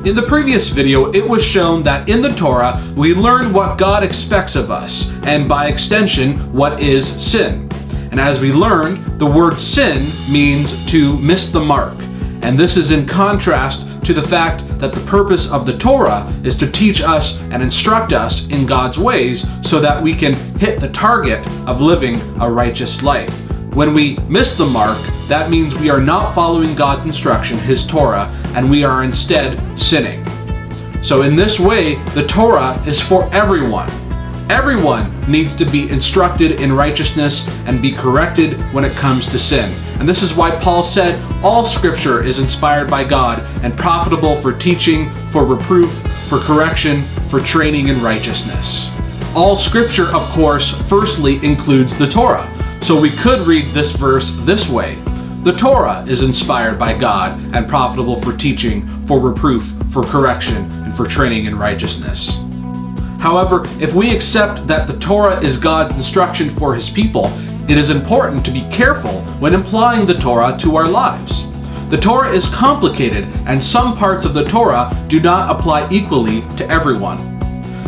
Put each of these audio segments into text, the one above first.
In the previous video, it was shown that in the Torah, we learn what God expects of us, and by extension, what is sin. And as we learned, the word sin means to miss the mark. And this is in contrast to the fact that the purpose of the Torah is to teach us and instruct us in God's ways so that we can hit the target of living a righteous life. When we miss the mark, that means we are not following God's instruction, His Torah, and we are instead sinning. So in this way, the Torah is for everyone. Everyone needs to be instructed in righteousness and be corrected when it comes to sin. And this is why Paul said, all Scripture is inspired by God and profitable for teaching, for reproof, for correction, for training in righteousness. All Scripture, of course, firstly includes the Torah. So we could read this verse this way. The Torah is inspired by God and profitable for teaching, for reproof, for correction, and for training in righteousness. However, if we accept that the Torah is God's instruction for His people, it is important to be careful when applying the Torah to our lives. The Torah is complicated, and some parts of the Torah do not apply equally to everyone.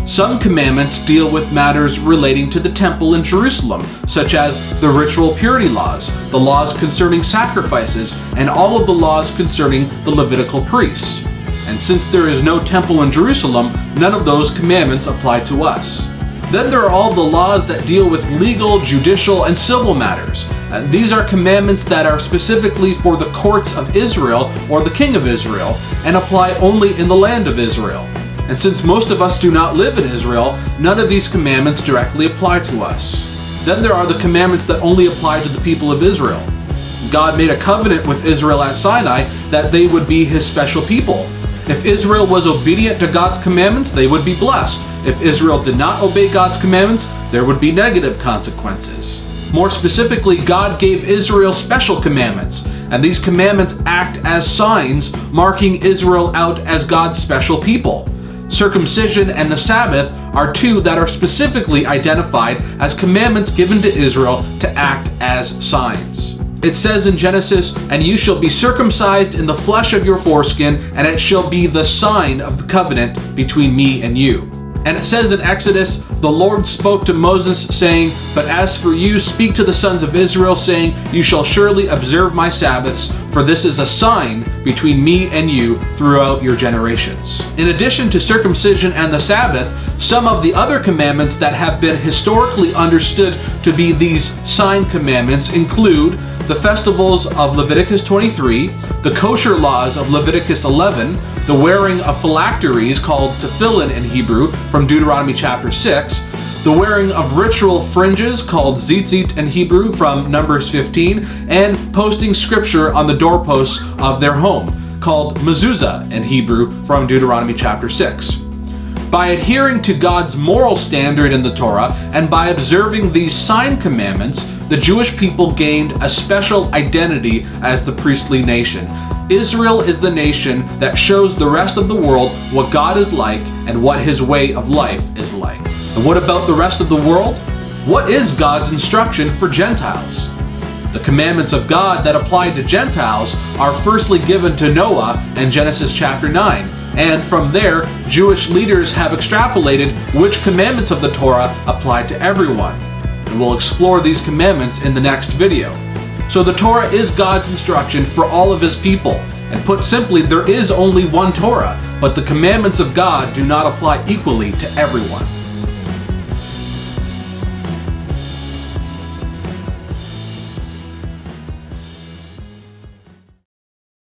Some commandments deal with matters relating to the temple in Jerusalem, such as the ritual purity laws, the laws concerning sacrifices, and all of the laws concerning the Levitical priests. And since there is no temple in Jerusalem, none of those commandments apply to us. Then there are all the laws that deal with legal, judicial, and civil matters. These are commandments that are specifically for the courts of Israel or the king of Israel, and apply only in the land of Israel. And since most of us do not live in Israel, none of these commandments directly apply to us. Then there are the commandments that only apply to the people of Israel. God made a covenant with Israel at Sinai that they would be His special people. If Israel was obedient to God's commandments, they would be blessed. If Israel did not obey God's commandments, there would be negative consequences. More specifically, God gave Israel special commandments, and these commandments act as signs marking Israel out as God's special people. Circumcision and the Sabbath are two that are specifically identified as commandments given to Israel to act as signs. It says in Genesis, "And you shall be circumcised in the flesh of your foreskin, and it shall be the sign of the covenant between me and you." And it says in Exodus, "The Lord spoke to Moses, saying, But as for you, speak to the sons of Israel, saying, You shall surely observe my Sabbaths, for this is a sign between me and you throughout your generations." In addition to circumcision and the Sabbath, some of the other commandments that have been historically understood to be these sign commandments include the festivals of Leviticus 23, the kosher laws of Leviticus 11, the wearing of phylacteries called tefillin in Hebrew from Deuteronomy chapter 6, the wearing of ritual fringes called tzitzit in Hebrew from Numbers 15, and posting scripture on the doorposts of their home called mezuzah in Hebrew from Deuteronomy chapter 6. By adhering to God's moral standard in the Torah and by observing these sign commandments, the Jewish people gained a special identity as the priestly nation. Israel is the nation that shows the rest of the world what God is like and what His way of life is like. And what about the rest of the world? What is God's instruction for Gentiles? The commandments of God that apply to Gentiles are firstly given to Noah in Genesis chapter 9. And from there, Jewish leaders have extrapolated which commandments of the Torah apply to everyone. And we'll explore these commandments in the next video. So the Torah is God's instruction for all of His people. And put simply, there is only one Torah, but the commandments of God do not apply equally to everyone.